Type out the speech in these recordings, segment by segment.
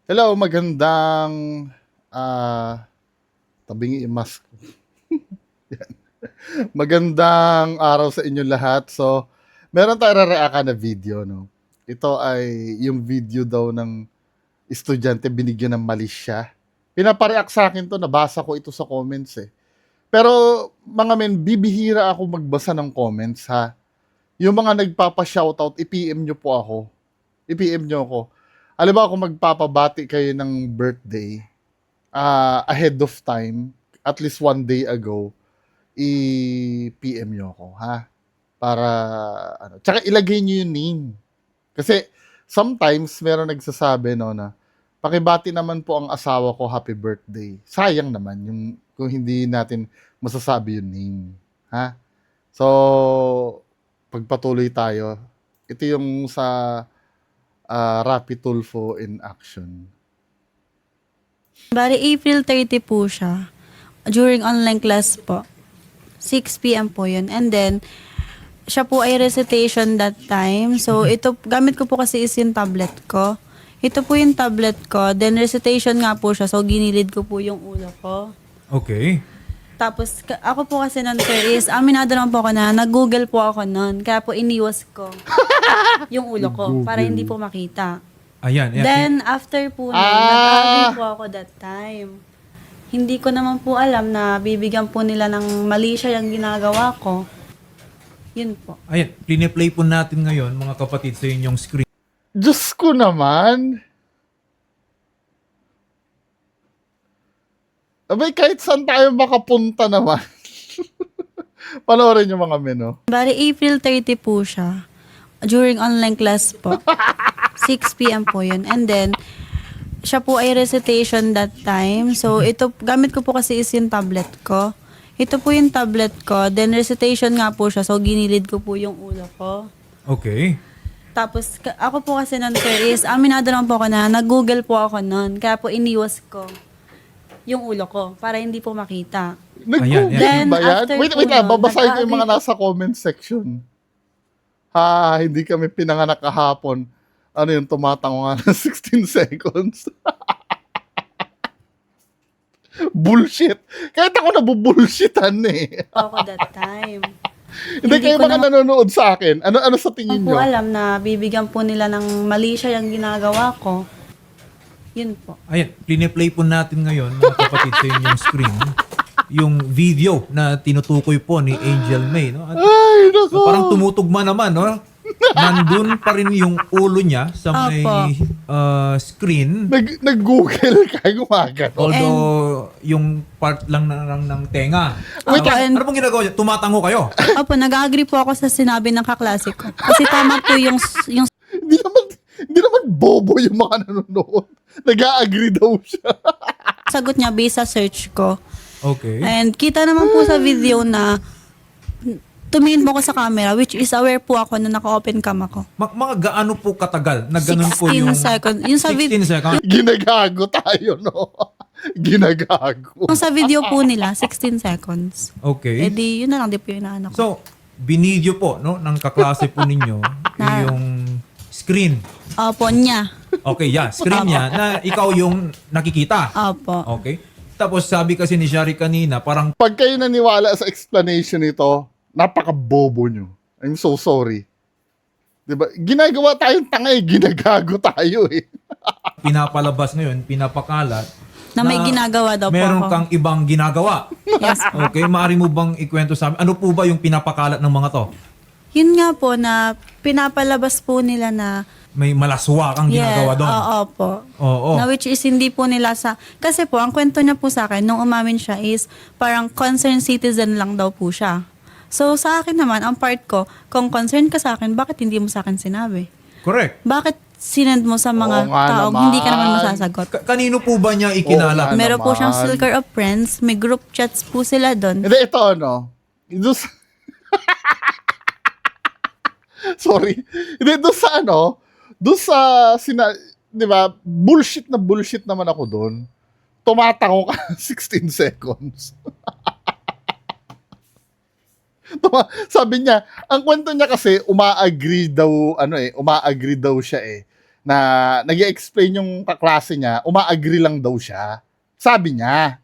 Hello, magandang, ah, tabingi i-mask ko. Magandang araw sa inyong lahat. So, meron tayong react na video 'no. Ito ay yung video daw ng estudyante binigyan ng mali siya. Pinapa-react sa'kin 'to, nabasa ko ito sa comments, eh. Pero mga men, bibihira ako magbasa ng comments ha. Yung mga nagpapa-shoutout, i-PM niyo po ako, i-PM niyo ako. Halimbawa kung magpapabati kayo ng birthday, ahead of time, at least one day ago, i-PM nyo ako, ha? Para, ano, tsaka ilagay nyo yung name. Kasi, sometimes, meron nagsasabi, no, na, pakibati naman po ang asawa ko, happy birthday. Sayang naman, yung, kung hindi natin masasabi yung name, ha? So, pagpatuloy tayo, ito yung sa Rapi Tulfo in action. Bale, April 30 po siya. During online class po. 6 p.m. po yun. And then, siya po ay recitation that time. So, ito, gamit ko po kasi is yung tablet ko. Ito po yung tablet ko. Then, recitation nga po siya. So, ginilid ko po yung ulo ko. Okay. Tapos, ako po kasi nun, sir, is, aminado naman po ako na, nag-google po ako nun. Kaya po, iniwas ko yung ulo ko para hindi po makita. Ayan. Then, after po nun, nag-agree po ako that time. Hindi ko naman po alam na bibigyan po nila ng mali siya yung ginagawa ko. Yun po. Ayan. Pline-play po natin ngayon, mga kapatid, sa inyong screen. Diyos ko naman. Abay, kahit saan tayo makapunta naman. Panoorin yung mga menu. Bale, April 30 po siya. During online class po. 6 p.m. po yun. And then, siya po ay recitation that time. So, ito, gamit ko po kasi is yung tablet ko. Ito po yung tablet ko. Then, recitation nga po siya. So, ginilid ko po yung ulo ko. Okay. Tapos, ako po kasi nun, sir, is, aminado naman po ako na, nag-google po ako nun. Kaya po, iniwas ko yung ulo ko para hindi po makita. Nag-google Then, ba yan? after Wait po lang, nun, babasahin ko yung mga nag-agree nasa comment section. Ha, hindi kami pinanganak kahapon. Ano yung tumatango nga ng 16 seconds? Bullshit. Kahit ako nabubulshitan eh. po ako that time. Hindi kayo ko mga nanonood sa akin. Ano sa tingin Hindi po nyo? alam na bibigyan po nila ng mali siya yung ginagawa ko. Yun po. Ayan. Pline-play po natin ngayon, mga kapatid, sa inyong screen, yung video na tinutukoy po ni Angel May. No? At Ay, nako. parang tumutugma naman, no? Nandun pa rin yung ulo niya sa may screen. Nag-google ka, gumagano. Although, yung part lang ng tenga. Wait, and- ano pong ginagawa niya? Tumatango kayo? Opo, nag-agree po ako sa sinabi ng kaklase ko. Kasi tama po yung Hindi naman bobo yung mga nanonood. Nag-a-agree daw siya. sagot niya based sa search ko. Okay. And kita naman po sa video na tumingin po ako sa camera, which is aware po ako na naka-open cam ako. Mga gaano po katagal na ganun po 16 yung... seconds. Yung sa 16 seconds? Ginagago tayo, no? Ginagago. Yung sa video po nila, 16 seconds. Okay. Eh di, yun na lang, di po yung inaano ko. So, binidyo po, no, ng kaklase po ninyo, yung screen. Opo, niya. Okay, yeah, screen niya na ikaw yung nakikita. Opo. Okay. Tapos sabi kasi ni Shari kanina, parang Pag kayo naniwala sa explanation nito, napaka-bobo nyo. I'm so sorry. Diba? Ginagawa tayong tanga eh. Ginagago tayo eh. pinapalabas ngayon, pinapakalat, Na may ginagawa daw po meron ako. kang ibang ginagawa. Yes. Okay, maaari mo bang ikwento sa amin? Ano po ba yung pinapakalat ng mga to? Yun nga po na pinapalabas po nila na May malaswa kang ginagawa doon. oo po. Oo. Na which is hindi po nila sa... Kasi po, ang kwento niya po sa akin, nung umamin siya is parang concerned citizen lang daw po siya. So sa akin naman, ang part ko, kung concerned ka sa akin, bakit hindi mo sa akin sinabi? Correct. Bakit sinend mo sa mga Oo nga taong naman. hindi ka naman masasagot? Kanino po ba niya ikinala? Oo nga. Meron po naman. siyang circle of friends, may group chats po sila doon. Hindi, ito ano. Doon sa... Sorry. Hindi, doon sa ano, doon sa, di ba, bullshit naman ako doon. Tumatango ka 16 seconds. Sabi niya, ang kwento niya kasi, uma-agree daw siya eh, na nag-explain yung kaklase niya, uma-agree lang daw siya. Sabi niya.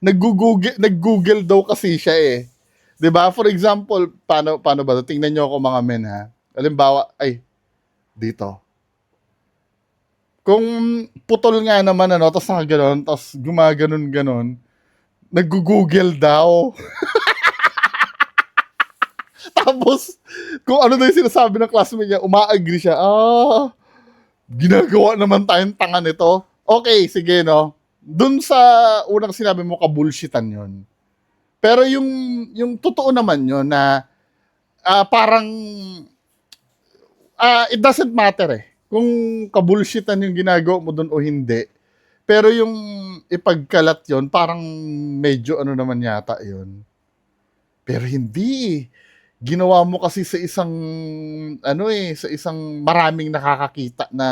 Nag-Google daw kasi siya eh. 'Di ba? For example, paano ba 'to? Tingnan niyo ako mga men ha. Halimbawa, ay dito. Kung putol nga naman ano, tapos nakaganon, tapos gumaganon-ganon, nag-Google daw. Tapos, kung ano daw yung sinasabi ng classmate niya, uma-agree siya. Ginagawa naman tayong tanga nito. Okay, sige, no? Dun sa unang sinabi mo, kabulshitan yun. Pero yung totoo naman yun na parang it doesn't matter eh. Kung kabulshitan yung ginagawa mo dun o hindi. Pero yung ipagkalat yun, parang medyo ano naman yata yun. Pero hindi eh. Ginawa mo kasi sa isang sa isang maraming nakakakita na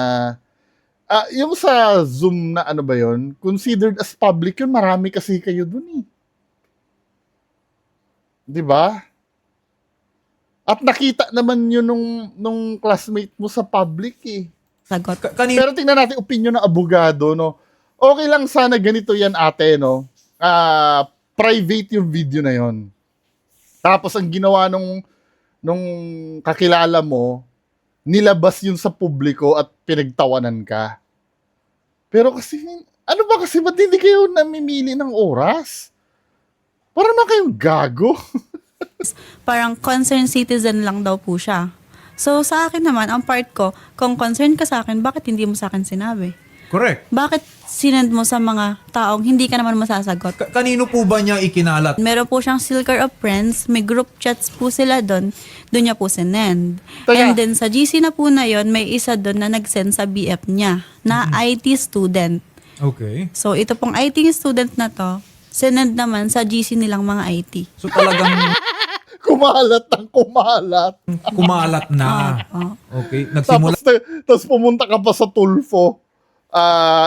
yung sa Zoom na ano ba yon, considered as public yun, marami kasi kayo dun eh. 'Di ba? At nakita naman yun nung classmate mo sa public eh. Sagot. Kanina, Pero tingnan natin opinion ng abogado, no. Okay lang sana ganito yan, ate, no. Private yung video na yon. Tapos ang ginawa nung kakilala mo, nilabas yun sa publiko at pinagtawanan ka. Pero kasi, ano ba kasi, ba't hindi kayo namimili ng oras? Para naman kayong gago. Parang concerned citizen lang daw po siya. So, sa akin naman, ang part ko, kung concerned ka sa akin, bakit hindi mo sa akin sinabi? correct. Bakit sinend mo sa mga taong hindi ka naman masasagot? Kanino po ba niya ikinalat? Meron po siyang Circle of Friends, may group chats po sila doon niya po sinend. Teka. And then sa GC na po na yon, may isa doon na nag-send sa BF niya na IT student. Okay. So ito pong IT student na to, sinend naman sa GC nilang mga IT. So talagang Kumalat ng kumalat. kumalat na. Okay. Nagsimula. Tapos pumunta ka pa sa Tulfo.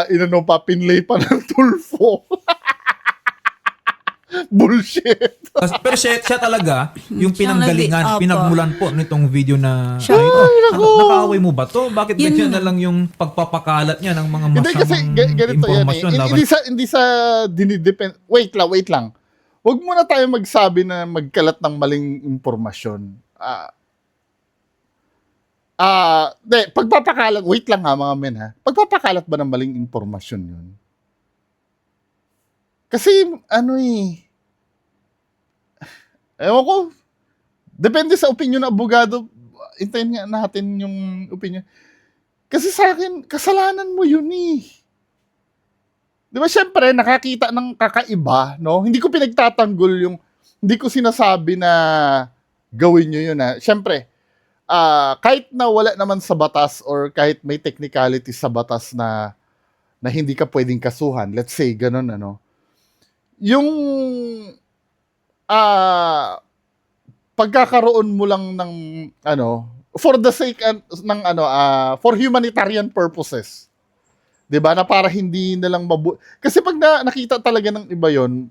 Inano pa, pinlay pa ng Tulfo. Bullshit. Pero siya talaga, yung Siyang pinanggalingan, Opo. pinagmulan po nitong video na Siya- ito. naku. Nakaaway mo ba to? Bakit Yun ganyan nga. na lang yung pagpapakalat niya ng mga Hindi kasi masamang ganito yan eh. impormasyon laban? Hindi sa dinidepend. Wait lang. Huwag muna tayo magsabi na magkalat ng maling impormasyon. Pagpapakalat, wait lang ha mga men ha. Pagpapakalat ba ng maling impormasyon yun? Kasi ewan ko, depende sa opinion ng abogado. Hintayin nga natin yung opinion. Kasi sa akin, kasalanan mo yun eh. Di ba, syempre, nakakita ng kakaiba, no? Hindi ko pinagtatanggol hindi ko sinasabi na gawin nyo yun, ha? Syempre, kahit na wala naman sa batas or kahit may technicality sa batas na hindi ka pwedeng kasuhan, let's say, ganun, yung pagkakaroon mo lang ng, for the sake ng, for humanitarian purposes, 'di ba? Na para hindi na lang kasi pag nakita talaga ng iba 'yon,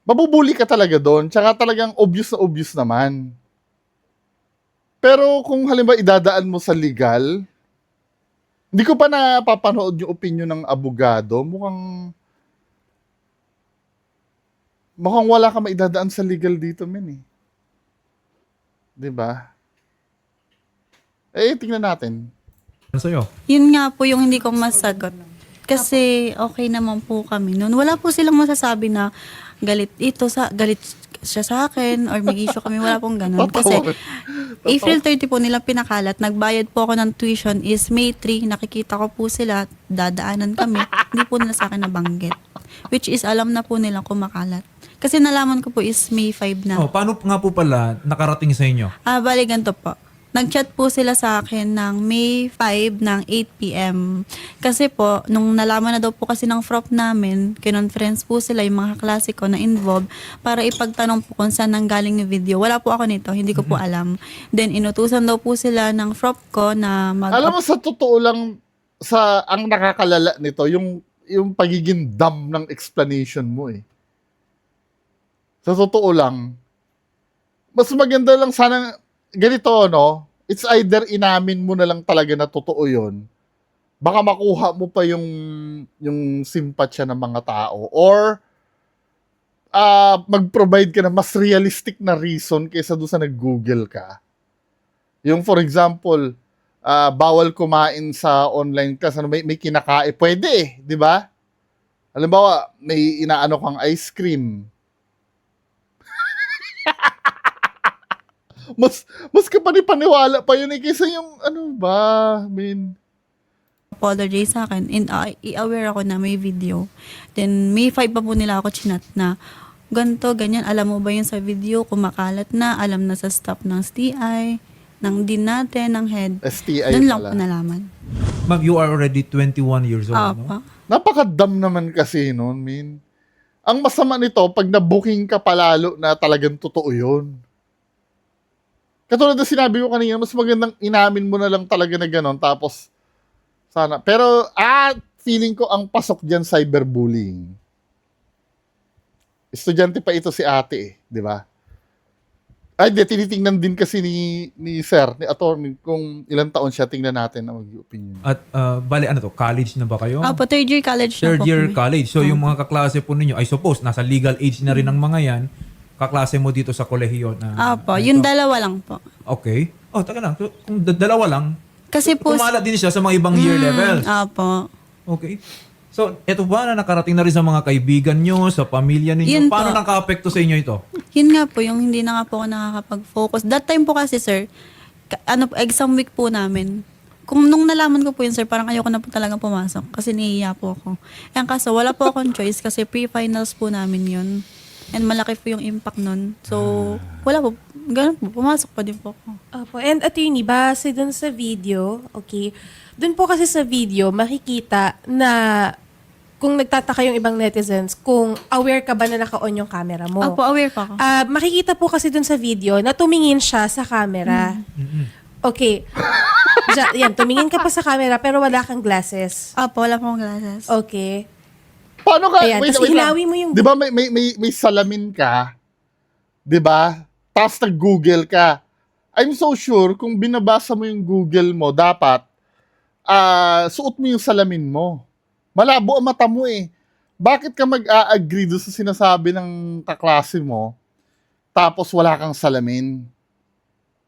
mabubuli ka talaga doon. Tsaka talagang obvious na obvious naman. Pero kung halimbawa idadaan mo sa legal, hindi ko pa napapanood yung opinion ng abogado. Mukhang wala ka maidadaan sa legal dito, men eh. 'Di ba? Tingnan natin. Sa'yo. Yun nga po yung hindi ko masagot. Kasi okay naman po kami noon. Wala po silang masasabi na galit siya sa akin or may issue kami. Wala pong ganun. Kasi April 30 po nilang pinakalat. Nagbayad po ako ng tuition is May 3. Nakikita ko po sila. Dadaanan kami. Hindi po nila sa akin nabanggit. Which is alam na po nilang kumakalat. Kasi nalaman ko po is May 5 na. Oh, paano nga po pala nakarating sa inyo? Bali ganito po. Nag-chat po sila sa akin ng May 5 ng 8 p.m. Kasi po, nung nalaman na daw po kasi ng FROP namin, kinonference po sila yung mga klase ko na involved para ipagtanong po kung saan nanggaling yung video. Wala po ako nito, hindi ko po alam. Then, inutusan daw po sila ng FROP ko na Alam mo, sa totoo lang, ang nakakalala nito, yung pagiging dumb ng explanation mo eh. Sa totoo lang, mas maganda lang sana, ganito, it's either inamin mo na lang talaga na totoo yun, baka makuha mo pa yung simpatsya ng mga tao, or mag-provide ka na mas realistic na reason kaysa doon sa nag-Google ka. Yung for example, bawal kumain sa online class, ano, may kinakain, pwede eh, di ba? Halimbawa, may inaano kang ice cream. mas kapani-paniwala pa yun eh, kaysa yung ano ba, I mean, apologize sa akin and i-aware ako na may video. Then May 5 pa po nila ako chinat na ganto, ganyan, alam mo ba yun sa video, kumakalat na, alam na sa staff ng STI, ng dean natin, ng head. STI Doon lang pala. po nalaman. Ma'am, you are already 21 years old, no? Apa. Napakadam naman kasi nun, min. Ang masama nito, pag na-booking ka palalo na talagang totoo yun. Katulad na sinabi ko kanina, mas magandang inamin mo na lang talaga na gano'n, tapos sana. Pero, feeling ko ang pasok dyan cyberbullying. Estudyante pa ito si ate eh, di ba? Ay, di, tinitingnan din kasi ni sir, ni attorney, kung ilang taon siya, tingnan natin ang mag-opinion. At bali, ano to, college na ba kayo? Opo, third year college na Third po year kami. college. So yung mga kaklase po ninyo, I suppose, nasa legal age na rin ang mga yan, kaklase mo dito sa kolehiyo na... Opo, ano yung to? dalawa lang po. Okay. Oh, taga lang. So, kung dalawa lang, Kasi po, kumala din siya sa mga ibang year levels. Opo. Okay. So, eto ba na nakarating na rin sa mga kaibigan nyo, sa pamilya ninyo? Yun Paano po. naka-apekto sa inyo ito? Yun nga po, yung hindi na nga po ako nakakapag-focus. That time po kasi, sir, exam week po namin. Kung nung nalaman ko po yun, sir, parang ayoko na po talagang pumasok kasi nahihiya po ako. Yan kaso, wala po akong choice kasi pre-finals po namin yun. And malaki po yung impact nun. So, wala po. Ganun po, pumasok pa din po ako. Opo. And attorney, base dun sa video, okay, dun po kasi sa video, makikita na kung nagtataka yung ibang netizens, kung aware ka ba na naka-on yung camera mo. Opo, aware po ako. Makikita po kasi dun sa video na tumingin siya sa camera. Okay. Yan, tumingin ka pa sa camera pero wala kang glasses. Opo, wala po akong glasses. Okay. Paano ka? Ayan, tas lang. ilawi mo yung... Di ba may salamin ka? Di ba? Tapos nag-Google ka. I'm so sure kung binabasa mo yung Google mo, dapat suot mo yung salamin mo. Malabo ang mata mo eh. Bakit ka mag-a-agree doon sa sinasabi ng kaklase mo, tapos wala kang salamin?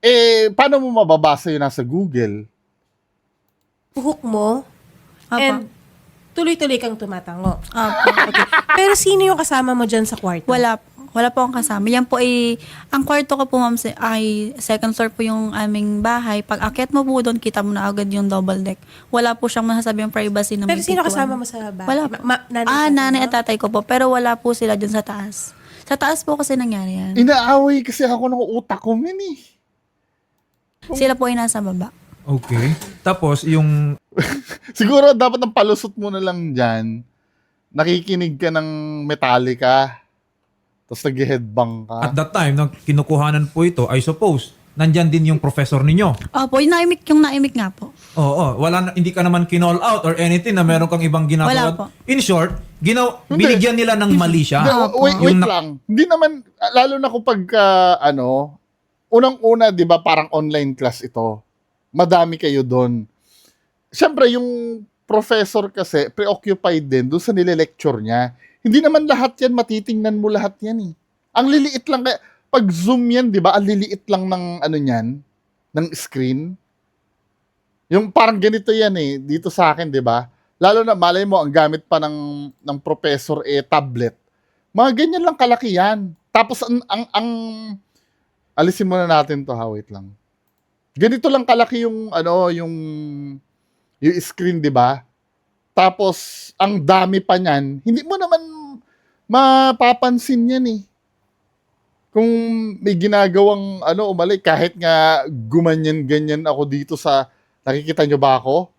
Eh, paano mo mababasa yun nasa Google? Buhok mo Opo. and tuloy-tuloy kang tumatango. Opo. Okay. Pero sino yung kasama mo dyan sa kwarto? Wala po akong kasama. Yan po ay, ang kwarto ko po ma'am, ay second floor po yung aming bahay. Pag akyat mo po doon, kita mo na agad yung double deck. Wala po siyang masasabi yung privacy na Pero may sino pintuan. kasama mo sa bahay? Wala po. Nanay, Nanay at tatay ko po. Pero wala po sila dyan sa taas. Sa taas po kasi nangyari yan. Inaaway kasi ako ng utak ko, min eh. Sila po ay nasa baba. Okay. Tapos, yung... Siguro dapat ang palusot mo na lang dyan, nakikinig ka ng Metallica, tapos nag-headbang ka. At that time, nang kinukuhanan po ito, I suppose, nandyan din yung professor ninyo. Opo, yung naimik nga po. Oo, hindi ka naman kinall out or anything na meron kang ibang ginagawa. Wala po. In short, Hindi. binigyan nila ng mali siya. Hindi, wait Yung lang. Hindi naman, lalo na kapag, unang-una, di ba, parang online class ito. Madami kayo doon. Siyempre, yung professor kasi, preoccupied din doon sa nile-lecture niya. Hindi naman lahat yan, matitingnan mo lahat yan eh. Ang liliit lang, pag zoom yan, di ba, ang liliit lang ng, ng screen. Yung parang ganito yan eh, dito sa akin, di ba? Lalo na, malay mo, ang gamit pa ng professor tablet. Mga ganyan lang kalaki yan. Tapos, alisin muna natin to, wait lang. Ganito lang kalaki yung, yung screen, di ba? Tapos, ang dami pa niyan, hindi mo naman mapapansin yan eh. Kung may ginagawang, umali, kahit nga gumanyan-ganyan ako dito sa, nakikita nyo ba ako?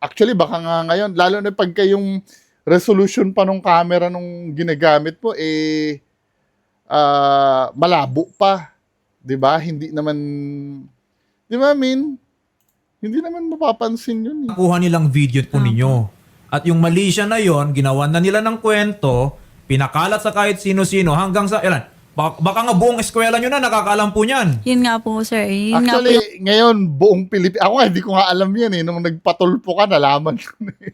Actually, baka nga ngayon, lalo na pagka yung resolution pa nung camera nung ginagamit mo, malabo pa. Diba? Hindi naman, di ba, hindi naman mapapansin yun. nakuha nilang video po ninyo. At yung mali siya na yon, ginawa na nila ng kwento, pinakalat sa kahit sino-sino hanggang sa, Baka nga buong eskwela nyo na nakakaalam po niyan. Yun nga po, sir. Yun nga po Actually, ngayon, buong Pilipinas, ako nga, hindi ko nga alam yan eh. Nung nagpatulpo ka, nalaman ko na eh.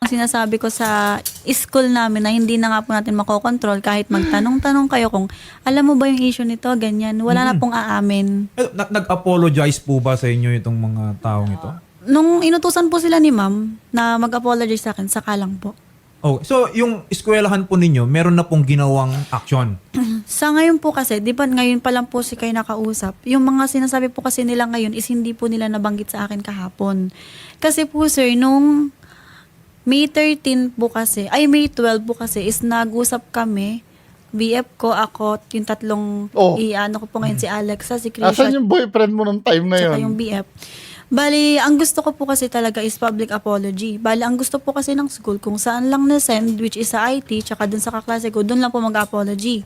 yung sinasabi ko sa school namin na hindi na nga po natin makokontrol kahit magtanong-tanong kayo kung alam mo ba yung issue nito, ganyan. Wala na pong aamin. Nag-apologize po ba sa inyo itong mga taong ito? Nung inutusan po sila ni ma'am na mag-apologize sa akin, saka lang po. Oh, so yung eskwelahan po ninyo, meron na pong ginawang action. Sa ngayon po kasi, di ba ngayon pa lang po si kayo nakausap, yung mga sinasabi po kasi nila ngayon is hindi po nila nabanggit sa akin kahapon. Kasi po sir, nung May 13 po kasi, ay May 12 po kasi is nag-usap kami, BF ko, ako, yung tatlong, Oh. ko po ngayon si Alexa, si Krisha, Asan yung boyfriend mo nung time na tsaka yun? yung BF. Bali, ang gusto ko po kasi talaga is public apology. Bali, ang gusto po kasi ng school, kung saan lang na-send, which is sa IT, tsaka dun sa kaklase ko, dun lang po mag-apology.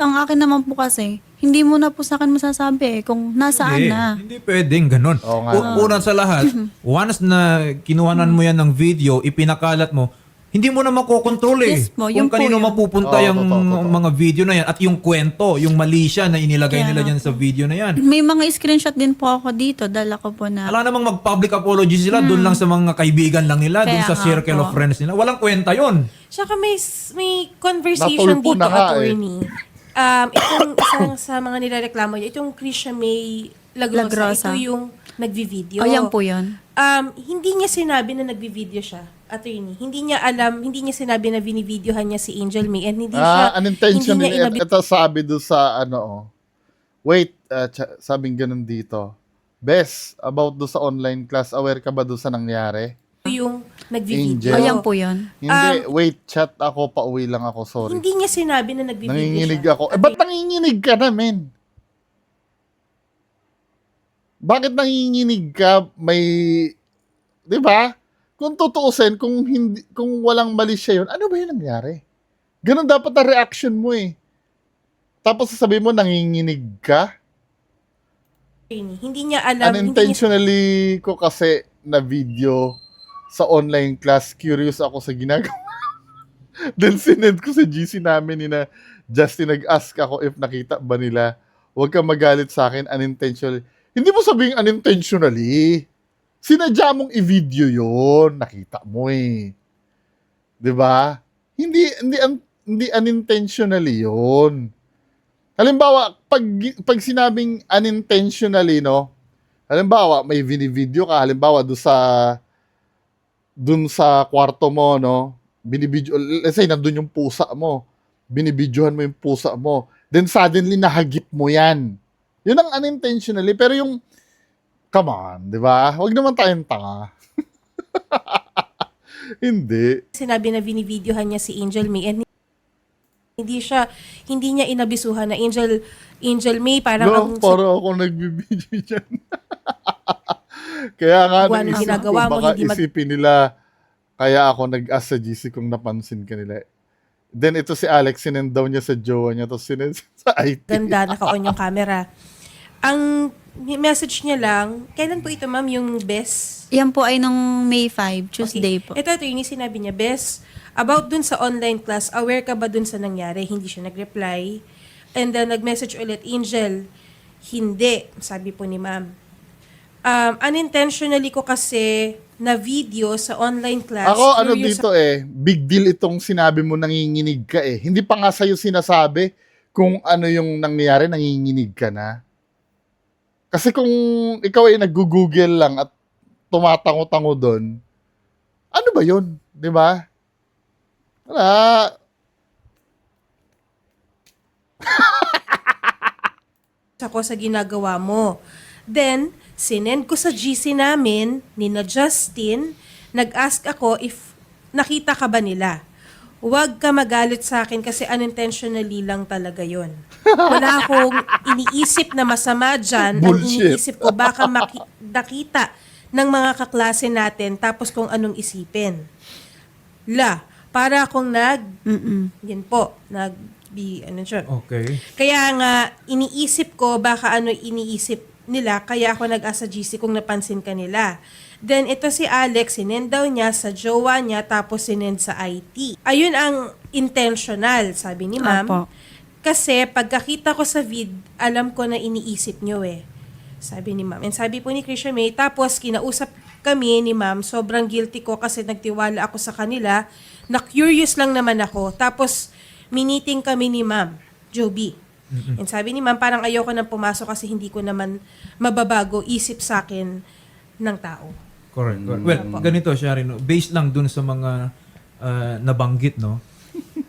Ang akin naman po kasi, hindi mo na po sa akin masasabi eh, kung nasaan na. Hindi pwedeng ganun. Oo nga. Una sa lahat, once na kinuhanan mo yan ng video, ipinakalat mo, hindi mo na makokontrol eh. Yes po, yun Kung kanino po yun. mapupunta Oo, yung totoo. mga video na yan at yung kwento, yung mali siya na inilagay Kaya nila nga dyan sa video na yan. May mga screenshot din po ako dito, dala ko po na. Alam namang mag-public apology sila doon lang sa mga kaibigan lang nila, doon Kaya sa nga circle po. of friends nila. Walang kwenta yon. Tsaka may conversation Natulpo dito, na nga eh. attorney. Itong isang sa mga nilareklamo niya, itong Krisha May Lagrosa, Lagrosa. ito yung nagvi-video. O yan po yun. Hindi niya sinabi na nagvi-video siya, attorney. Hindi niya alam, hindi niya sinabi na binivideohan niya si Angel May and hindi siya, Unintentionally. hindi niya Ito sabi doon sa wait, sabing ganun dito. Bes, about doon sa online class, aware ka ba doon sa nangyari? yung nagvi-video. Angel. O yan po yun. Hindi, wait, chat ako, pauwi lang ako, sorry. Hindi niya sinabi na nagvi-video Nanginginig siya. ako. Ba't nanginginig ka na, men? Bakit nanginginig ka? May, di ba? Kung tutuusin, kung walang mali siya yun, ano ba yung nangyari? Ganun dapat ang reaction mo eh. Tapos sasabihin mo, nanginginig ka? Hindi niya alam, hindi niya Unintentionally ko kasi na video sa online class, curious ako sa ginagawa. Then sinend ko sa GC namin ni na Justin, nag-ask ako if nakita ba nila. Huwag kang magalit sa akin, unintentionally. Hindi mo sabing unintentionally. Sinadya mong i-video yon, nakita mo eh. 'Di ba? Hindi unintentionally yon. Halimbawa, pag sinabing unintentionally, no? Halimbawa, may video ka, halimbawa dun sa kwarto mo, no? Binibidyo, let's say nandun yung pusa mo. Binibidyohan mo yung pusa mo. Then suddenly nahagip mo 'yan. Yun ang unintentionally, pero yung come on, 'di ba? Huwag naman tayong tanga. Hindi. sinabi na binivideohan niya si Angel May and hindi niya inabisuhan na Angel May parang No, para ako nagbibideo dyan. Kaya nga, Kung anong naisip ginagawa ko, mo, baka hindi isipin nila, kaya ako nag-ask sa GC kung napansin ka nila. Then ito si Alex, sinend daw niya sa jowa niya, tapos sinend sa IT. ganda, naka-on yung camera. Ang message niya lang, kailan po ito ma'am yung best? Yan po ay nung May 5, Tuesday po. Ito attorney, sinabi niya, best, about dun sa online class, aware ka ba dun sa nangyari? Hindi siya nag-reply. And then nag-message ulit, Angel, hindi, sabi po ni ma'am. Unintentionally ko kasi na video sa online class. Ako, ano Curious dito big deal itong sinabi mo nanginginig ka eh. Hindi pa nga sa'yo sinasabi kung ano yung nangyayari, nanginginig ka na. Kasi kung ikaw ay nag-google lang at tumatango-tango doon, ano ba yun? Di ba? Wala. ako sa ginagawa mo. Then, sinend ko sa GC namin, nina Justin, nag-ask ako if nakita ka ba nila. Huwag ka magalit sa akin kasi unintentionally lang talaga yon. Wala akong iniisip na masama dyan. Ang Bullshit. iniisip ko baka nakita ng mga kaklase natin tapos kung anong isipin. Para akong yan po, ano siya. Okay. Kaya nga, iniisip ko, baka ano iniisip nila, kaya ako nag-asa GC kung napansin ka nila. Then, ito si Alex, sinend daw niya sa jowa niya, tapos sinend sa IT. Ayun ang intentional, sabi ni ma'am. Opo. Kasi pagkakita ko sa alam ko na iniisip nyo eh. Sabi ni ma'am. And sabi po ni Christian May, tapos kinausap kami ni ma'am, sobrang guilty ko kasi nagtiwala ako sa kanila, na curious lang naman ako. Tapos, miniting kami ni ma'am, Joby. And sabi ni ma'am, parang ayoko nang pumasok kasi hindi ko naman mababago isip sa akin ng tao. Correct. Well, ganito siya rin. No? Based lang dun sa mga nabanggit, no?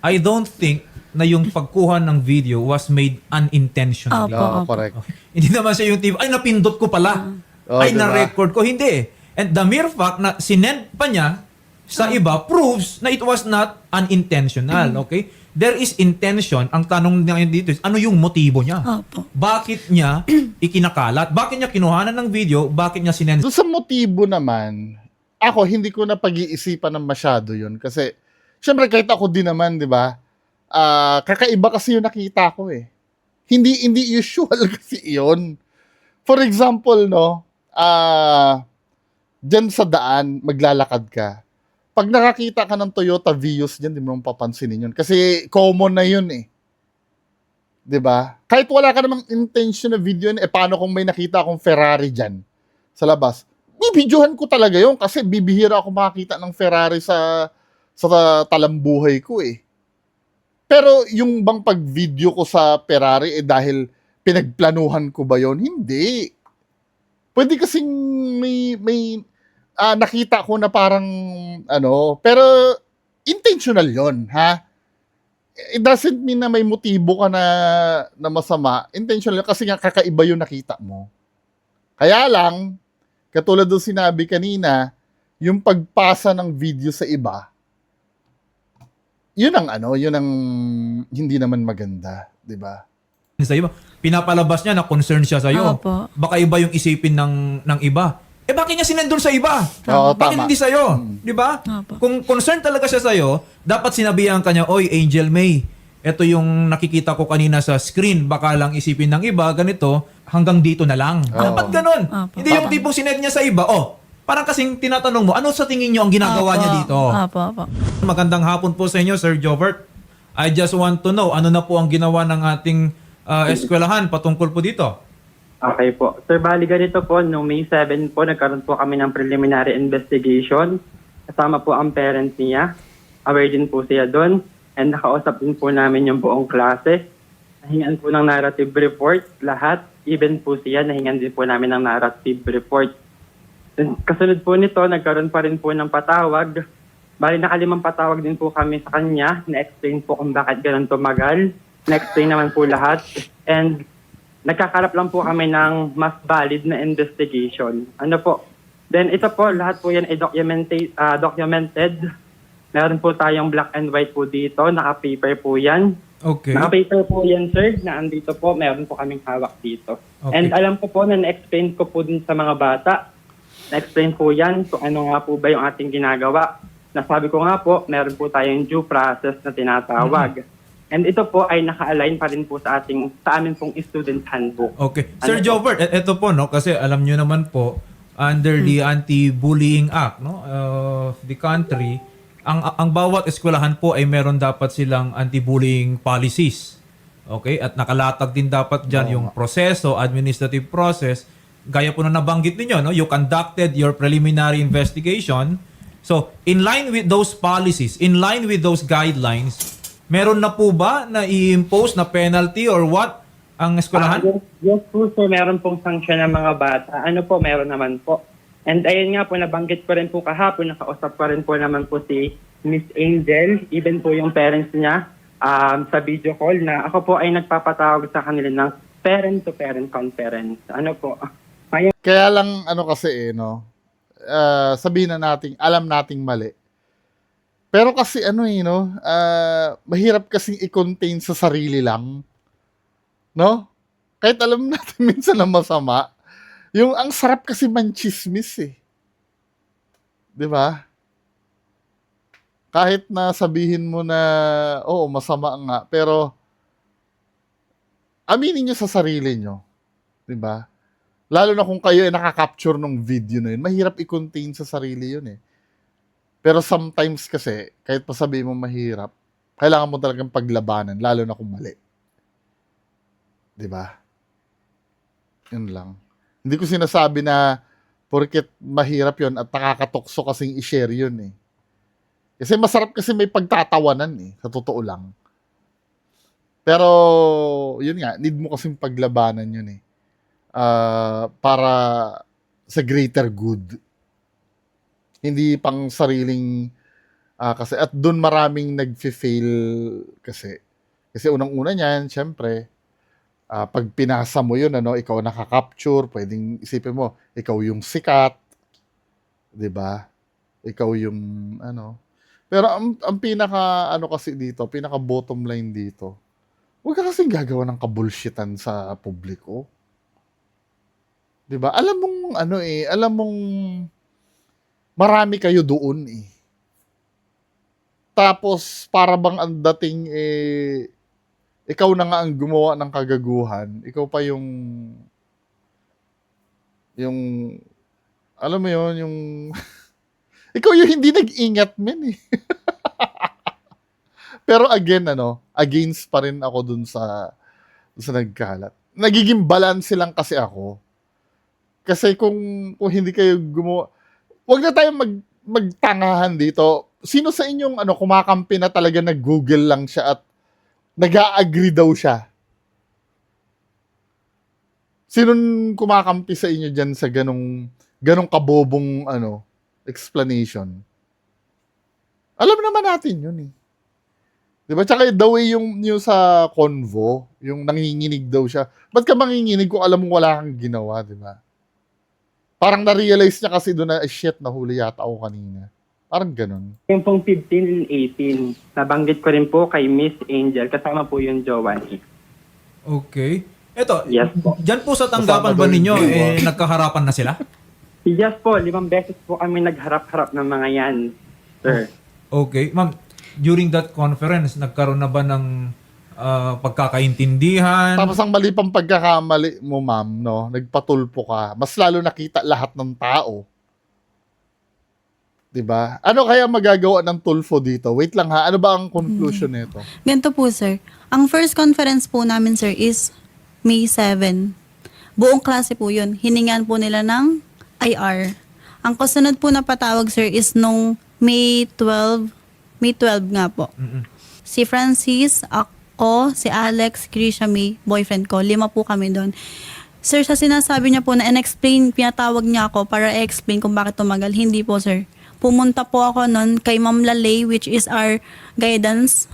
I don't think na yung pagkuha ng video was made unintentionally. Oo, correct. Hindi naman siya yung tipo, ay napindot ko pala. Ay diba? na-record ko. Hindi. And the mere fact na sinend pa niya sa iba proves na it was not unintentional. Okay? There is intention. Ang tanong niya dito is, ano yung motibo niya? Opo. Bakit niya ikinakalat? Bakit niya kinuhanan ng video? Bakit niya sinend? Doon sa motibo naman, ako hindi ko na pag-iisipan ng masyado yun. Kasi, syempre kahit ako din naman, di ba? Kakaiba kasi yung nakita ko eh. Hindi usual kasi yun. For example, no, dyan sa daan, maglalakad ka. Pag nakakita ka ng Toyota Vios dyan, di mo naman papansinin yun. Kasi common na yun eh. Di ba? Kahit wala ka namang intention na video yun, paano kung may nakita akong Ferrari dyan sa labas? Bibidyohan ko talaga yun kasi bibihira ako makakita ng Ferrari sa talambuhay ko eh. Pero yung bang pag-video ko sa Ferrari dahil pinagplanuhan ko ba yon? Hindi. Pwede kasing may nakita ko na parang pero intentional yon, ha? It doesn't mean na may motibo ka na masama. Intentional yun kasi nga kakaiba yung nakita mo. Kaya lang, katulad doon sinabi kanina, yung pagpasa ng video sa iba, yun ang hindi naman maganda, 'di ba? Sa iba. Pinapalabas niya na concern siya sa iyo. Opo. Baka iba yung isipin ng iba. Bakit niya sinendol sa iba? Oo, Bakit tama. hindi sa iyo? 'Di ba? Opo. Kung concern talaga siya sa iyo, dapat sinabihan kanya, "Oy, Angel May, ito yung nakikita ko kanina sa screen, baka lang isipin ng iba ganito, hanggang dito na lang." Dapat ganun. Opo. Hindi yung tipong sinend niya sa iba. Parang kasing tinatanong mo, ano sa tingin niyo ang ginagawa niya dito? Opo. Magandang hapon po sa inyo, Sir Jovert. I just want to know, ano na po ang ginawa ng ating eskwelahan patungkol po dito? Okay po. Sir, bali ganito po, noong May 7 po, nagkaroon po kami ng preliminary investigation. Kasama po ang parents niya. Aware din po siya doon. And nakausap din po namin yung buong klase. Nahingan po ng narrative report, lahat. Even po siya, nahingan din po namin ng narrative report. And kasunod po nito, nagkaroon pa rin po ng patawag. Bali, nakalimang patawag din po kami sa kanya. Na-explain po kung bakit ganun tumagal. Na-explain naman po lahat. And nagkakarap lang po kami ng mas valid na investigation. Ano po? Then ito po, lahat po yan ay documented. Meron po tayong black and white po dito. Naka-paper po yan. Okay. Naka-paper po yan, sir, na andito po. Meron po kaming hawak dito. Okay. And alam ko po na na-explain ko po din sa mga bata. Na-explain po yan kung ano nga po ba yung ating ginagawa. Nasabi ko nga po, meron po tayong due process na tinatawag. And ito po ay naka-align pa rin po sa amin pong student handbook. Okay. Sir Jovert, ito po, no, kasi alam nyo naman po, under the Anti-Bullying Act, no, of the country, ang bawat eskwelahan po ay meron dapat silang anti-bullying policies. Okay? At nakalatag din dapat dyan yung proseso, administrative process. Gaya po na nabanggit ninyo, no, you conducted your preliminary investigation. So, in line with those policies, in line with those guidelines, meron na po ba na i-impose na penalty or what ang eskwelahan? Yes po, sir. Meron pong sanction ng mga bata. Ano po, meron naman po. And ayun nga po, nabanggit ko rin po kahapon, nakausap ko rin po naman po si Miss Angel, even po yung parents niya sa video call na ako po ay nagpapatawag sa kanila ng parent-to-parent conference. Ano po? Kaya lang kasi sabihin na nating alam nating mali. Pero kasi mahirap kasing i-contain sa sarili lang. No? Kahit alam natin minsan na masama, yung ang sarap kasi manchismis eh. 'Di ba? Kahit na sabihin mo na masama nga, pero aminin niyo sa sarili niyo, 'di ba? Lalo na kung kayo ay nakaka-capture ng video na yun, mahirap i-contain sa sarili yun eh. Pero sometimes kasi, kahit pa sabihin mo mahirap, kailangan mo talagang paglabanan, lalo na kung mali. 'Di ba? Yun lang. Hindi ko sinasabi na porket mahirap yun at nakakatokso kasing i-share yun eh. Kasi masarap kasi may pagtatawanan eh, sa totoo lang. Pero, yun nga, need mo kasing paglabanan yun eh. Para sa greater good. Hindi pang sariling, kasi, at doon maraming nag-fail kasi. Kasi unang-una niyan, syempre, pag pinasa mo yun, ano, ikaw nakaka-capture, pwedeng isipin mo, ikaw yung sikat, 'di ba? Ikaw yung ano. Pero ang pinaka ano kasi dito, pinaka bottom line dito, huwag ka kasing gagawa ng kabulshitan sa publiko. 'Di ba? Alam mong ano eh, alam mong marami kayo doon eh. Tapos para bang ang dating eh ikaw na nga ang gumawa ng kagaguhan, ikaw pa yung alam mo yon yung ikaw yung hindi nag-ingat men eh. Pero again ano, against pa rin ako dun sa nagkalat. Nagiging balance lang kasi ako. Kasi kung hindi kayo gumawa, wag na tayong magtangahan dito. Sino sa inyong ano kumakampi na talaga nag-Google lang siya at nag-a-agree daw siya? Sinong kumakampi sa inyo diyan sa ganong kabobong ano explanation? Alam naman natin yun eh. 'Di ba? Tsaka the way yung sa convo, yung nanginginig daw siya. Ba't ka manginginig kung alam mo wala kang ginawa, 'di ba? Parang na-realize niya kasi doon na, shit, nahuli yata ako kanina. Parang ganun. Yung pong 15 and 18, nabanggit ko rin po kay Miss Angel, kasama po yung jowa niya. Okay. Ito, Yes po. dyan po sa tanggapan Kasama ba daw ninyo, yung jowa. nagkaharapan na sila? Yes po, 5 beses po kami nagharap-harap ng mga yan, sir. Okay. Ma'am, during that conference, nagkaroon na ba ng pagkakaintindihan? Tapos ang mali pang pagkakamali mo, ma'am, no? Nagpatulpo ka. Mas lalo nakita lahat ng tao. 'Di ba? Ano kaya magagawa ng tulfo dito? Wait lang ha. Ano ba ang conclusion nito? Ganito po, sir. Ang first conference po namin, sir, is May 7. Buong klase po yun. Hiningan po nila ng IR. Ang kasunod po na patawag, sir, is nung May 12. May 12 nga po. Si Francis, ako, si Alex, Krisha, May, boyfriend ko. 5 po kami doon. Sir, sa sinasabi niya po na in-explain, pinatawag niya ako para i-explain kung bakit tumagal. Hindi po, sir. Pumunta po ako noon kay Ma'am Lalay, which is our guidance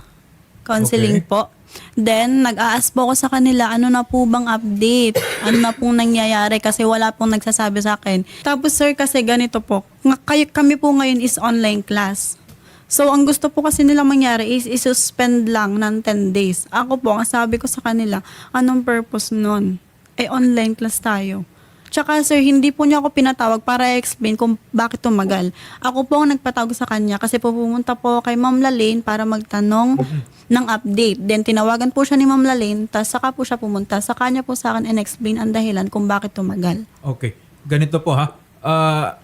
counseling Okay. po. Then, nag-aas po ako sa kanila, ano na po bang update? Ano na pong nangyayari? Kasi wala pong nagsasabi sa akin. Tapos, sir, kasi ganito po. Kami po ngayon is online class. So, ang gusto po kasi nila mangyari is isuspend lang ng 10 days. Ako po, ang sabi ko sa kanila, anong purpose nun? Online class tayo. Tsaka sir, hindi po niya ako pinatawag para i-explain kung bakit tumagal. Ako po ang nagpatawag sa kanya kasi po pumunta po kay Ma'am Lalaine para magtanong ng update. Then tinawagan po siya ni Ma'am Lalaine, tapos saka po siya pumunta. Sa kanya po sa akin and-explain ang dahilan kung bakit tumagal. Okay. Ganito po ha.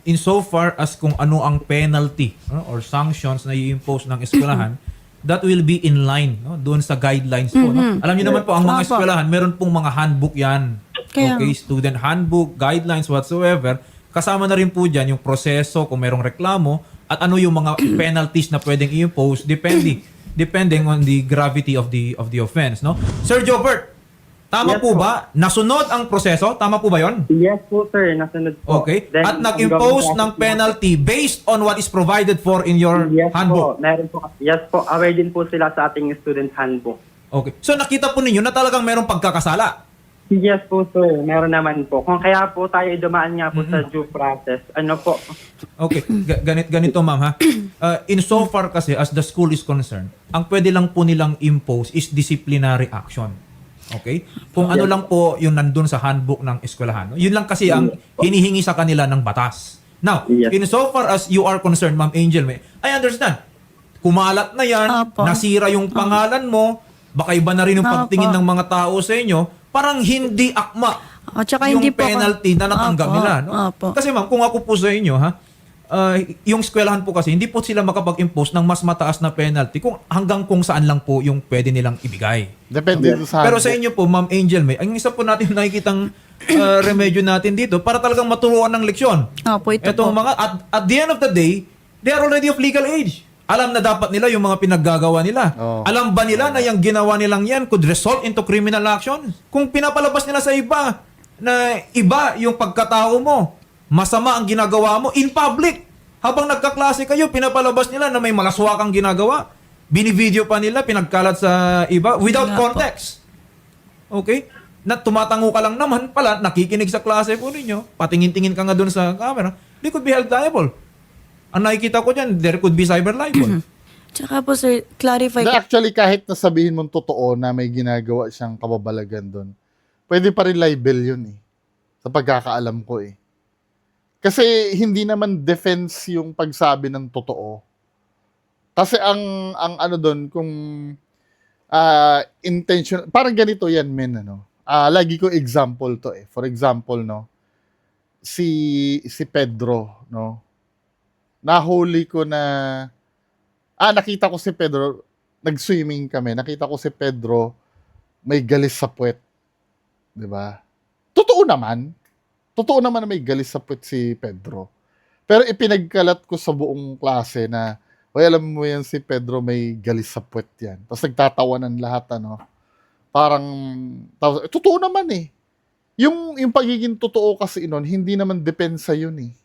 In so far as kung ano ang penalty or sanctions na i-impose ng eskwelahan, that will be in line doon sa guidelines po. No? Alam niyo naman po, ang mga Opo. eskwelahan, meron pong mga handbook yan. Kaya Okay, student handbook, guidelines whatsoever. Kasama na rin po dyan yung proseso kung merong reklamo at ano yung mga penalties na pwedeng i-impose depending on the gravity of the offense. No? Sir Jobert, tama Yes po po. ba? Nasunod ang proseso? Tama po ba yon? Yes po, sir. Nasunod po. Okay. Then, At nag-impose ng penalty based on what is provided for in your Yes handbook. po. Meron po. Yes po. Aware din po sila sa ating student handbook. Okay. So nakita po ninyo na talagang merong pagkakasala. Yes po, sir. Meron naman po. Kung kaya po tayo dumaan nga po sa due process, ano po, Okay. Ganito ma'am ha. In so far kasi as the school is concerned, ang pwede lang po nilang impose is disciplinary action. Okay? Kung ano lang po yung nandun sa handbook ng eskwelahan. No? Yun lang kasi ang hinihingi sa kanila ng batas. Now, Yes. in so far as you are concerned, Ma'am Angel, I understand. Kumalat na yan, Opo. nasira yung pangalan mo, baka iba na rin yung Opo. pagtingin ng mga tao sa inyo, parang hindi akma O, tsaka yung hindi po ako- penalty na natanggap Opo, nila. No? opo. Kasi ma'am, kung ako po sa inyo, ha, yung eskwelahan po kasi, hindi po sila makapag-impose ng mas mataas na penalty hanggang kung saan lang po yung pwede nilang ibigay. Depende doon sa Pero sa inyo po, Ma'am Angel May, ang isa po natin nakikitang remedyo natin dito para talagang maturuan ng leksyon. Opo, ito Etong po. mga, at the end of the day, they are already of legal age. Alam na dapat nila yung mga pinaggagawa nila. Oh. Alam ba nila na yung ginawa nilang yan could result into criminal action? Kung pinapalabas nila sa iba na iba yung pagkatao mo, masama ang ginagawa mo in public. Habang nagkaklase kayo, pinapalabas nila na may malaswakang ginagawa. Binivideo pa nila, pinagkalat sa iba without Wala po. context. Okay? Na tumatango ka lang naman pala, nakikinig sa klase po ninyo, patingin-tingin ka nga doon sa camera, they could be held liable. Ang nakikita ko dyan, there could be cyber libel. Tsaka po sir, clarify Hindi, actually, kahit nasabihin mong totoo na may ginagawa siyang kababalagan doon, pwede pa rin libel yun eh. Sa pagkakaalam ko eh. Kasi hindi naman defense yung pagsabi ng totoo. Kasi ang ano doon, kung intention, parang ganito yan, men, ano. Lagi ko example to eh. For example, no, si Pedro, no, nahuli ko na, nakita ko si Pedro, nag-swimming kami, nakita ko si Pedro, may galis sa puwet. Di ba? Totoo naman na may galis sa puwet si Pedro. Pero ipinagkalat ko sa buong klase na, alam mo yan si Pedro, may galis sa puwet yan. Tapos nagtatawanan lahat, ano. Parang, totoo naman eh. Yung pagiging totoo kasi nun, hindi naman depensa yun eh.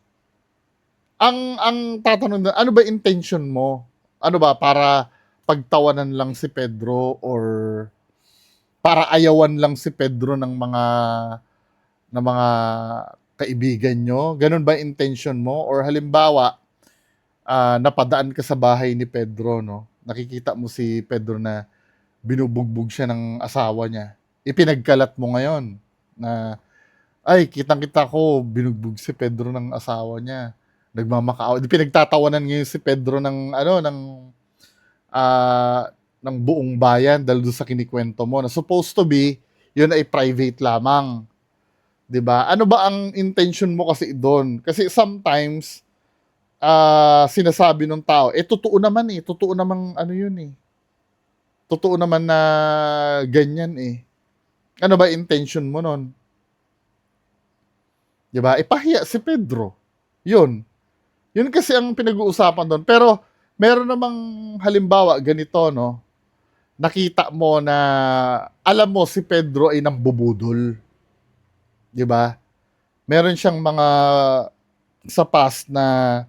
Ang tatanong na, ano ba intention mo? Ano ba, para pagtawanan lang si Pedro or para ayawan lang si Pedro ng mga kaibigan nyo? Ganun ba intention mo? Or halimbawa, napadaan ka sa bahay ni Pedro, no? Nakikita mo si Pedro na binubugbog siya ng asawa niya. Ipinagkalat mo ngayon na, ay, kitang-kita ko, binugbog si Pedro ng asawa niya. Nagmamakaawa. Pinagtatawanan ngayon si Pedro ng ng buong bayan dahil doon sa kinikwento mo na supposed to be yun ay private lamang. 'Di ba? Ano ba ang intention mo kasi doon? Kasi sometimes sinasabi ng tao, totoo naman eh, totoo namang ano yun eh. Totoo naman na ganyan eh. Ano ba intention mo nun? 'Di ba? Ipahiya si Pedro. Yun. Yun kasi ang pinag-uusapan doon. Pero meron namang halimbawa ganito, no? Nakita mo na alam mo si Pedro ay nambubudol. 'Di ba? Meron siyang mga sa past na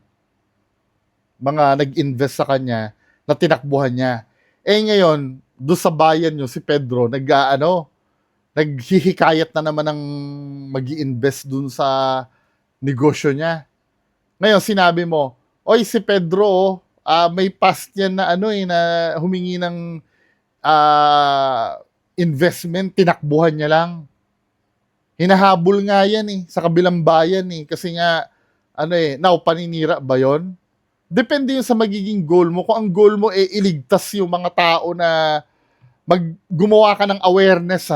mga nag-invest sa kanya na tinakbuhan niya. Ngayon, doon sa bayan nyo, si Pedro, naghihikayat na naman ng mag-i-invest doon sa negosyo niya. Ngayon, sinabi mo, oy, si Pedro, may past yan na na humingi ng investment, tinakbuhan niya lang. Hinahabol nga yan sa kabilang bayan kasi nga, now, paninira ba yon? Depende yun sa magiging goal mo. Kung ang goal mo iligtas yung mga tao na gumawa ka ng awareness,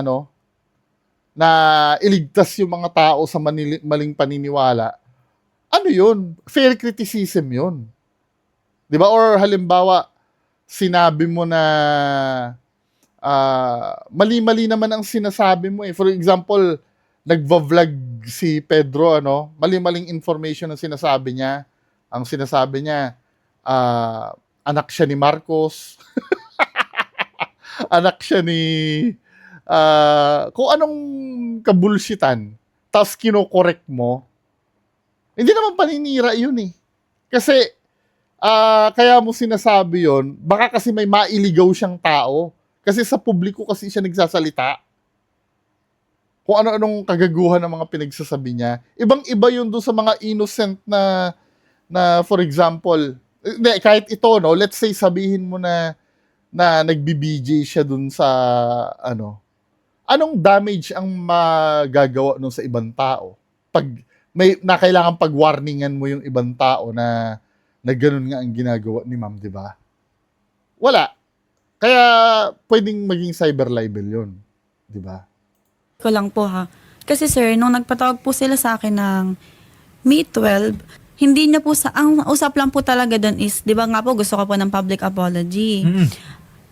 na iligtas yung mga tao sa maling paniniwala, ano yun? Fair criticism yun. Di ba? Or halimbawa, sinabi mo na mali-mali naman ang sinasabi mo. For example, nagva-vlog si Pedro, mali-maling information ang sinasabi niya. Ang sinasabi niya, anak siya ni Marcos. Anak siya ni kung anong kabulshitan. Tapos kinokorek mo. Hindi naman paninira yun Kasi kaya mo sinasabi yun, baka kasi may mailigaw siyang tao. Kasi sa publiko kasi siya nagsasalita. Kung ano-anong kagaguhan ng mga pinagsasabi niya. Ibang-iba yun doon sa mga innocent na for example, kahit ito, let's say sabihin mo na nagbi-BJ siya dun sa anong damage ang magagawa nun sa ibang tao? Pag may kailangan pag-warningan mo yung ibang tao na ganun nga ang ginagawa ni ma'am, di ba? Wala. Kaya pwedeng maging cyber libel yun. Di ba? ko lang po ha. Kasi sir, nung nagpatawag po sila sa akin ng May 12, Hindi niya po ang usap lang po talaga doon is, 'di ba nga po gusto ko po ng public apology. Mm-mm.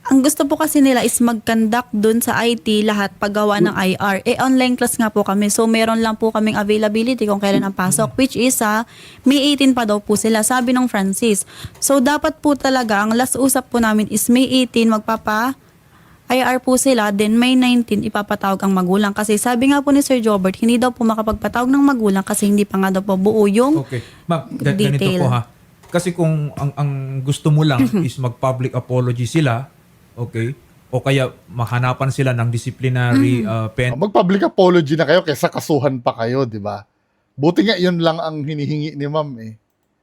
Ang gusto po kasi nila is mag-conduct doon sa IT lahat paggawa ng IR. Online class nga po kami. So meron lang po kaming availability kung kailan ang pasok, which is May 18 pa daw po sila, sabi ng Francis. So dapat po talaga ang last usap po namin is May 18 magpapa IR po sila, then May 19 ipapatawag ang magulang. Kasi sabi nga po ni Sir Jobert, hindi daw po makapagpatawag ng magulang kasi hindi pa nga daw po buo yung Okay. Ma'am, ganito detail. po ha. Kasi kung ang gusto mo lang is mag-public apology sila, okay, o kaya mahanapan sila ng disciplinary Mag-public apology na kayo kaysa kasuhan pa kayo, di ba? Buti nga yun lang ang hinihingi ni ma'am eh.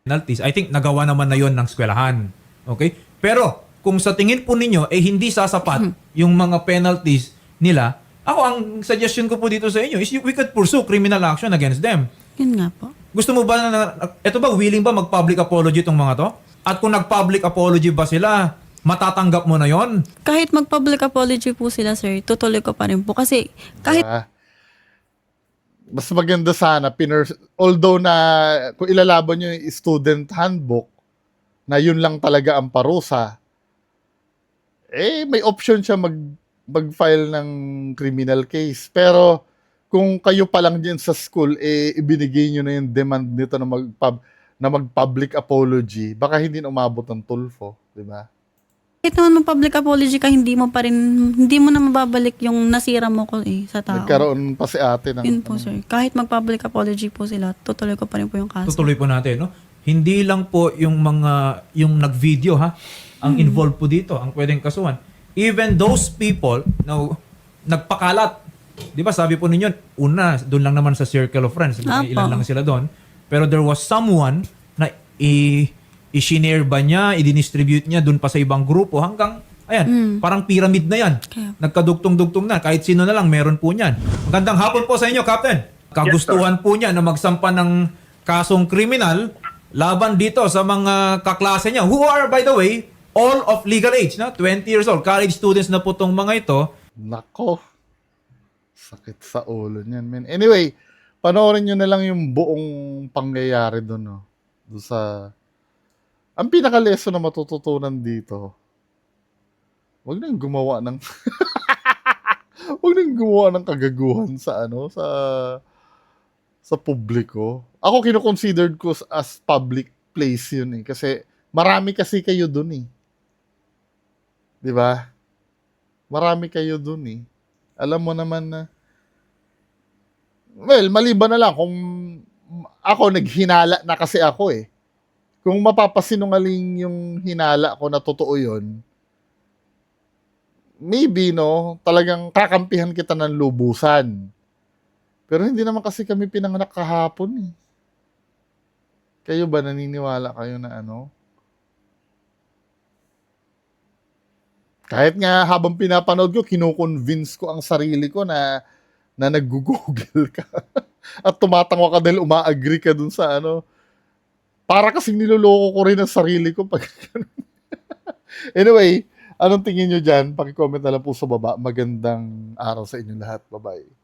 penalties, I think nagawa naman na yon ng eskwelahan. Okay? Pero kung sa tingin po ninyo eh hindi sasapat yung mga penalties nila, ako ang suggestion ko po dito sa inyo is we could pursue criminal action against them. Yun nga po. Gusto mo ba eto ba willing ba mag-public apology itong mga to? At kung nag-public apology ba sila, matatanggap mo na yon? Kahit mag-public apology po sila, sir, tutuloy ko pa rin po. Kasi kahit Diba? Mas maganda sana, although na kung ilalaban nyo yung student handbook, na yun lang talaga ang parusa, eh may option siya mag-file ng criminal case. Pero kung kayo pa lang dyan sa school, eh ibinigay nyo na yung demand nito na mag-public apology, baka hindi na umabot ng tulfo, di ba? kahit naman mag-public apology ka, hindi mo na mababalik yung nasira mo ko sa tao. Nagkaroon pa si ate ng... Yun po, sir. Kahit mag-public apology po sila, tutuloy ko pa rin po yung kaso. Tutuloy po natin, no? Hindi lang po yung yung nag-video ha, ang involved po dito, ang pwedeng kasuhan. Even those people na nagpakalat. 'Di ba? Sabi po ninyo, una, doon lang naman sa circle of friends, Apo. ilan lang sila doon. Pero there was someone na i-share ba niya, i-distribute niya doon pa sa ibang grupo hanggang ayan, parang pyramid na 'yan. Kaya- Nagkadugtong-dugtong na. Kahit sino na lang meron po niyan. Magandang hapon po sa inyo, Captain. Kagustuhan po niya na magsampa ng kasong kriminal laban dito sa mga kaklase niya who are, by the way, all of legal age, na 20 years old. College students na po tong mga ito. Nako. Sakit sa ulo niyan, men. Anyway, panoorin nyo na lang yung buong pangyayari doon, no? Doon sa... Ang pinaka-lesson na matututunan dito, wag nang gumawa ng... wag nang gumawa ng kagaguhan sa sa publiko. Ako kino-considered ko as public place yun eh. Kasi marami kasi kayo doon eh. Di ba? Marami kayo doon eh. Alam mo naman na, well, maliban na lang kung ako naghinala na kasi ako eh. Kung mapapasinungaling yung hinala ko na totoo yun, maybe, no, talagang kakampihan kita ng lubusan. Pero hindi naman kasi kami pinanganak kahapon eh. Kayo ba naniniwala kayo na Kahit nga habang pinapanood ko, kino-convince ko ang sarili ko na nag-google ka. At tumatangwa ka dahil uma-agree ka dun sa Para kasing niloloko ko rin ang sarili ko pag Anyway, anong tingin nyo dyan? Paki-comment na lang po sa baba. Magandang araw sa inyo lahat. Bye-bye.